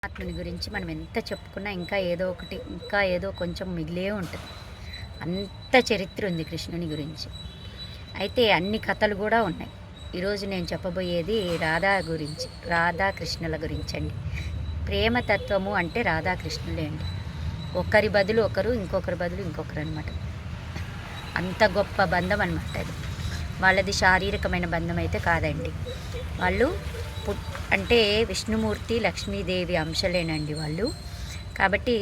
ఆత్మని గురించి మనం ఎంత చెప్పుకున్నా ఇంకా ఏదో కొంచెం మిగిలే ఉంటుంది. అంత చరిత్ర ఉంది కృష్ణుని గురించి. అయితే అన్ని కథలు కూడా ఉన్నాయి. ఈరోజు నేను చెప్పబోయేది రాధాకృష్ణుల గురించి అండి. ప్రేమతత్వము అంటే రాధాకృష్ణులే అండి. ఒకరి బదులు ఒకరు, ఇంకొకరి బదులు ఇంకొకరు అనమాట. అంత గొప్ప బంధం అనమాట అది. వాళ్ళది శారీరకమైన బంధం అయితే కాదండి. వాళ్ళు అంటే విష్ణుమూర్తి లక్ష్మీదేవి అంశలేనండి వాళ్ళు. కాబట్టి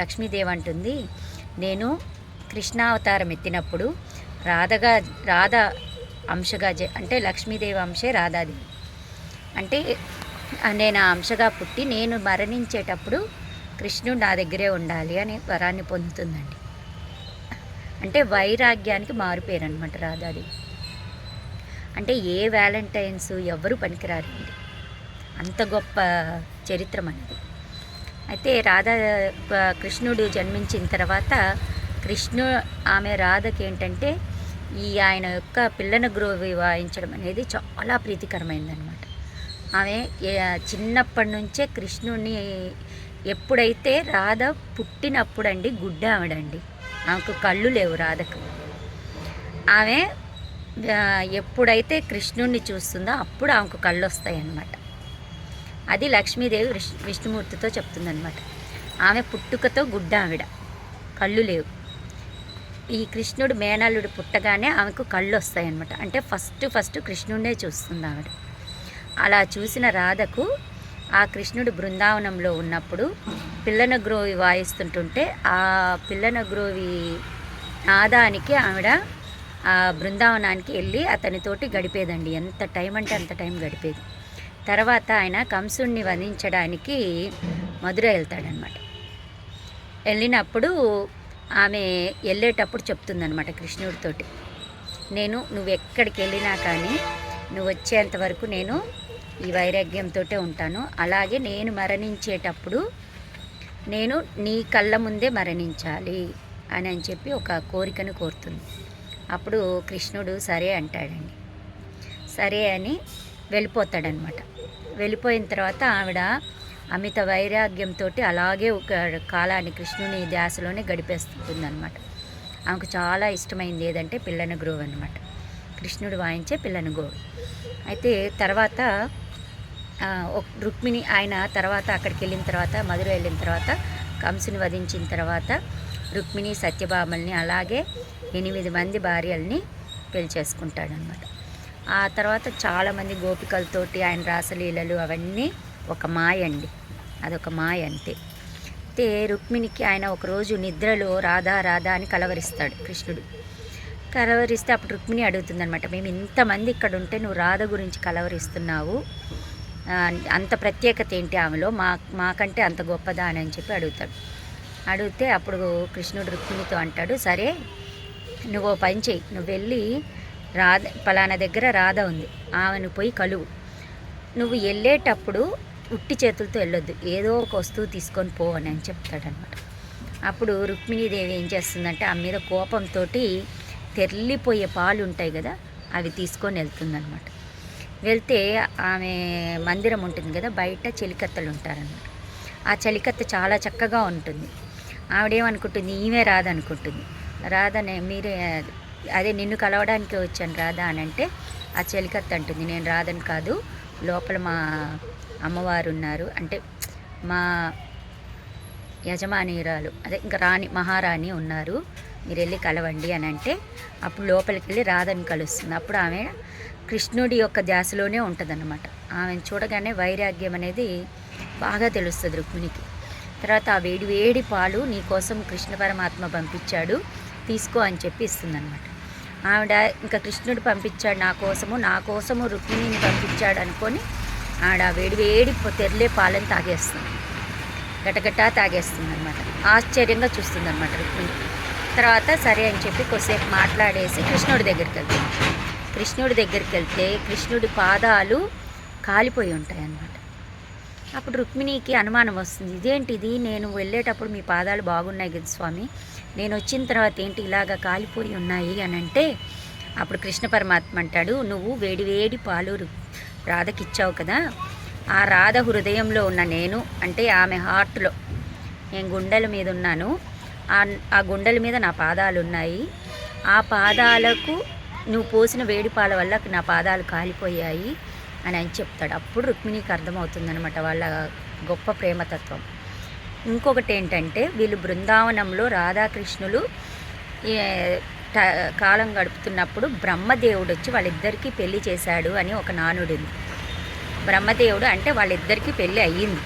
లక్ష్మీదేవి అంటుంది, నేను కృష్ణావతారం ఎత్తినప్పుడు రాధ అంశగా అంటే లక్ష్మీదేవి అంశే రాధాదేవి. అంటే నేను ఆ అంశగా పుట్టి నేను మరణించేటప్పుడు కృష్ణుడు నా దగ్గరే ఉండాలి అనే వరాన్ని పొందుతుందండి. అంటే వైరాగ్యానికి మారుపేరు అనమాట రాధాదేవి. అంటే ఏ వ్యాలంటైన్స్ ఎవరు పనికిరారండి. అంత గొప్ప చరిత్ర మనది. అయితే కృష్ణుడు జన్మించిన తర్వాత ఆమె రాధకి ఏంటంటే ఆయన యొక్క పిల్లన గ్రోవి వాయించడం అనేది చాలా ప్రీతికరమైందనమాట. ఆమె చిన్నప్పటి నుంచే కృష్ణుడిని ఎప్పుడైతే రాధ పుట్టినప్పుడండి గుడ్డ ఆవిడండి, ఆమెకు కళ్ళు లేవు రాధకు. ఆమె ఎప్పుడైతే కృష్ణుడిని చూస్తుందో అప్పుడు ఆమెకు కళ్ళు వస్తాయి అన్నమాట. అది లక్ష్మీదేవి విష్ణుమూర్తితో చెప్తుందనమాట. ఆమె పుట్టుకతో గుడ్డ ఆవిడ, కళ్ళు లేవు. ఈ కృష్ణుడు మేనల్లుడు పుట్టగానే ఆమెకు కళ్ళు వస్తాయి అన్నమాట. అంటే ఫస్ట్ కృష్ణుడినే చూస్తుంది ఆవిడ. అలా చూసిన రాధకు ఆ కృష్ణుడు బృందావనంలో ఉన్నప్పుడు పిల్లన గ్రోవి వాయిస్తుంటుంటే ఆ పిల్లన గ్రోవి నాదానికి ఆవిడ ఆ బృందావనానికి వెళ్ళి అతనితోటి గడిపేదండి. ఎంత టైం అంటే అంత టైం గడిపేది. తర్వాత ఆయన కంసుడిని వధించడానికి మధుర వెళ్తాడనమాట. వెళ్ళినప్పుడు ఆమె వెళ్ళేటప్పుడు చెప్తుందనమాట కృష్ణుడితోటి, నువ్వు ఎక్కడికి వెళ్ళినా కానీ నువ్వు వచ్చేంత వరకు నేను ఈ వైరాగ్యంతో ఉంటాను. అలాగే నేను మరణించేటప్పుడు నేను నీ కళ్ళ ముందే మరణించాలి అని చెప్పి ఒక కోరికను కోరుతుంది. అప్పుడు కృష్ణుడు సరే అంటాడండి. సరే అని వెళ్ళిపోతాడనమాట. వెళ్ళిపోయిన తర్వాత ఆవిడ అమిత వైరాగ్యంతో అలాగే ఒక కాలాన్ని కృష్ణుని ధ్యాసలోనే గడిపేస్తుందన్నమాట. ఆమెకు చాలా ఇష్టమైంది ఏదంటే పిల్లన గ్రోవ్ అనమాట, కృష్ణుడు వాయించే పిల్లన గ్రోవ్. అయితే తర్వాత రుక్మిణి ఆయన తర్వాత అక్కడికి వెళ్ళిన తర్వాత మధుర వెళ్ళిన తర్వాత కంసుని వధించిన తర్వాత రుక్మిణి సత్యభామల్ని అలాగే 8 మంది భార్యల్ని పెళ్లి చేసుకుంటాడనమాట. ఆ తర్వాత చాలామంది గోపికలతోటి ఆయన రాసలీలలు అవన్నీ ఒక మాయ అండి, అదొక మాయ అంతే. అయితే రుక్మిణికి ఆయన ఒకరోజు నిద్రలో రాధా అని కలవరిస్తాడు కృష్ణుడు. కలవరిస్తే అప్పుడు రుక్మిణి అడుగుతుందనమాట, మేము ఇంతమంది ఇక్కడ ఉంటే నువ్వు రాధ గురించి కలవరిస్తున్నావు, అంత ప్రత్యేకత ఏంటి ఆమెలో, మాకంటే అంత గొప్పదా అని చెప్పి అడుగుతాడు. అడిగితే అప్పుడు కృష్ణుడు రుక్మిణితో అంటాడు, సరే నువ్వు పని చెయ్యి, నువ్వు వెళ్ళి పలానా దగ్గర రాధ ఉంది, ఆమెను పోయి కలువు. నువ్వు వెళ్ళేటప్పుడు ఉట్టి చేతులతో వెళ్ళొద్దు, ఏదో ఒక వస్తువు తీసుకొని పో అని చెప్తాడనమాట. అప్పుడు రుక్మిణీదేవి ఏం చేస్తుందంటే ఆమె మీద కోపంతో తెల్లిపోయే పాలు ఉంటాయి కదా, అవి తీసుకొని వెళ్తుందనమాట. వెళ్తే ఆమె మందిరం ఉంటుంది కదా, బయట చెలికత్తలు ఉంటారనమాట. ఆ చెలికత్త చాలా చక్కగా ఉంటుంది. ఆవిడేమనుకుంటుంది, ఈమె రాధ అనుకుంటుంది. రాధనే అదే నిన్ను కలవడానికి వచ్చాను రాధా అని అంటే ఆ చెలికత్త అంటుంది, నేను రాధని కాదు, లోపల మా అమ్మవారు ఉన్నారు, అంటే మా యజమానిరాలు అదే ఇంకా మహారాణి ఉన్నారు, మీరు వెళ్ళి కలవండి అని అంటే అప్పుడు లోపలికి వెళ్ళి రాధని కలుస్తుంది. అప్పుడు ఆమె కృష్ణుడి యొక్క ధ్యాసలోనే ఉంటుందన్నమాట. ఆమెను చూడగానే వైరాగ్యం అనేది బాగా తెలుస్తుంది రుక్మిణికి. తర్వాత ఆ వేడి పాలు నీకోసం కృష్ణ పరమాత్మ పంపించాడు, తీసుకో అని చెప్పి ఇస్తుందన్నమాట. ఆవిడ ఇంకా కృష్ణుడు పంపించాడు నా కోసము రుక్మిణిని పంపించాడు అనుకొని ఆవిడ వేడి తెరలే పాలను తాగేస్తుంది, గటగటా తాగేస్తుంది అనమాట. ఆశ్చర్యంగా చూస్తుంది అనమాట రుక్మిణి. తర్వాత సరే అని చెప్పి కొద్దిసేపు మాట్లాడేసి కృష్ణుడి దగ్గరికి వెళ్తే కృష్ణుడి పాదాలు కాలిపోయి ఉంటాయి అన్నమాట. అప్పుడు రుక్మిణికి అనుమానం వస్తుంది, ఇదేంటిది, నేను వెళ్ళేటప్పుడు మీ పాదాలు బాగున్నాయి కదా స్వామి, నేను వచ్చిన తర్వాత ఏంటి ఇలాగా కాలిపోయి ఉన్నాయి అని అంటే అప్పుడు కృష్ణ పరమాత్మ అంటాడు, నువ్వు వేడి పాలు రాధకిచ్చావు కదా, ఆ రాధ హృదయంలో ఉన్న నేను, అంటే ఆమె హార్ట్లో నేను గుండెల మీద ఉన్నాను, ఆ గుండెల మీద నా పాదాలు ఉన్నాయి, ఆ పాదాలకు నువ్వు పోసిన వేడి పాల వల్ల నా పాదాలు కాలిపోయాయి అని ఆయన చెప్తాడు. అప్పుడు రుక్మిణికి అర్థమవుతుందనమాట వాళ్ళ గొప్ప ప్రేమతత్వం. ఇంకొకటి ఏంటంటే, వీళ్ళు బృందావనంలో రాధాకృష్ణులు కాలం గడుపుతున్నప్పుడు బ్రహ్మదేవుడు వచ్చి వాళ్ళిద్దరికీ పెళ్లి చేశాడు అని ఒక నానుడు ఉంది. బ్రహ్మదేవుడు అంటే వాళ్ళిద్దరికీ పెళ్ళి అయ్యింది.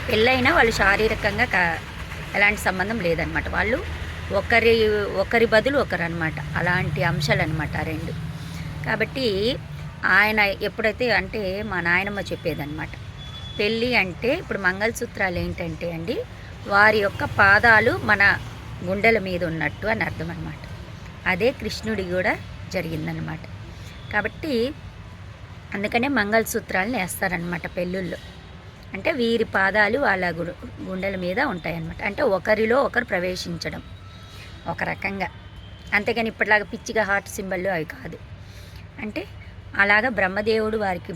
పెళ్ళైనా వాళ్ళు శారీరకంగా ఎలాంటి సంబంధం లేదనమాట. వాళ్ళు ఒకరి బదులు ఒకరు అనమాట. అలాంటి అంశాలు అనమాట ఆ రెండు. కాబట్టి ఆయన ఎప్పుడైతే అంటే మా నాయనమ్మ చెప్పేదన్నమాట, పెళ్ళి అంటే ఇప్పుడు మంగళసూత్రాలు ఏంటంటే అండి, వారి యొక్క పాదాలు మన గుండెల మీద ఉన్నట్టు అని అర్థం అనమాట. అదే కృష్ణుడి కూడా జరిగిందనమాట. కాబట్టి అందుకనే మంగళసూత్రాలను వేస్తారనమాట పెళ్ళిళ్ళు. అంటే వీరి పాదాలు వాళ్ళ గుండెల మీద ఉంటాయన్నమాట. అంటే ఒకరిలో ఒకరు ప్రవేశించడం ఒక రకంగా, అంతేగాని ఇప్పటిలాగా పిచ్చిగా హార్ట్ సింబల్ అవి కాదు. అంటే అలాగా బ్రహ్మదేవుడు వారికి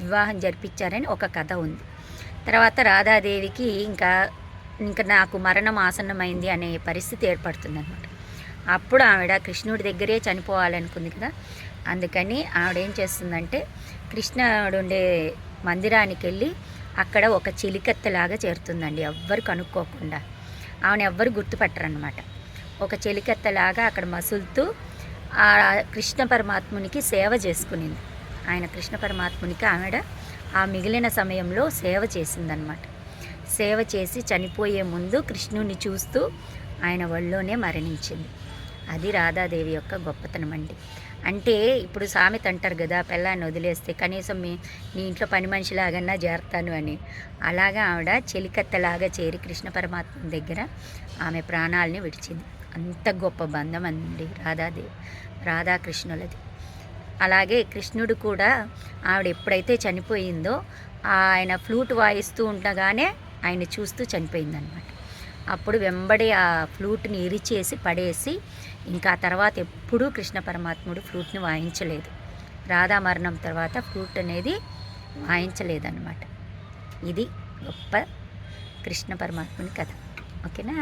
వివాహం జరిపించారని ఒక కథ ఉంది. తర్వాత రాధాదేవికి ఇంకా నాకు మరణం ఆసన్నమైంది అనే పరిస్థితి ఏర్పడుతుందన్నమాట. అప్పుడు ఆవిడ కృష్ణుడి దగ్గరే చనిపోవాలనుకుంది కదా, అందుకని ఆవిడ ఏం చేస్తుందంటే కృష్ణుడు ఉండే మందిరానికి వెళ్ళి అక్కడ ఒక చెలికత్తెలాగా చేరుతుందండి, ఎవ్వరు కనుక్కోకుండా. ఆమెను ఎవ్వరు గుర్తుపట్టరనమాట. ఒక చెలికత్తెలాగా అక్కడ మసులుతూ ఆ కృష్ణ పరమాత్మునికి సేవ చేసుకునింది. ఆయన కృష్ణ పరమాత్మునికి ఆవిడ ఆ మిగిలిన సమయంలో సేవ చేసిందనమాట. సేవ చేసి చనిపోయే ముందు కృష్ణుని చూస్తూ ఆయన ఒళ్ళోనే మరణించింది. అది రాధాదేవి యొక్క గొప్పతనం అండి. అంటే ఇప్పుడు సామెత అంటారు కదా, పెళ్ళాన్ని వదిలేస్తే కనీసం నీ ఇంట్లో పని మనిషిలాగన్నా చేరతాను అని. అలాగా ఆవిడ చెలికత్తెలాగా చేరి కృష్ణ పరమాత్మ దగ్గర ఆమె ప్రాణాలని విడిచింది. అంత గొప్ప బంధం అండి రాధాకృష్ణులది. అలాగే కృష్ణుడు కూడా ఆవిడ ఎప్పుడైతే చనిపోయిందో ఆయన ఫ్లూట్ వాయిస్తూ ఉండగానే ఆయన చూస్తూ చనిపోయిందనమాట. అప్పుడు వెంబడి ఆ ఫ్లూట్ని ఇరిచేసి పడేసి ఇంకా తర్వాత ఎప్పుడూ కృష్ణ పరమాత్ముడు ఫ్లూట్ని వాయించలేదు. రాధా మరణం తర్వాత ఫ్లూట్ అనేది వాయించలేదన్నమాట. ఇది గొప్ప కృష్ణ పరమాత్ముని కథ. ఓకేనా?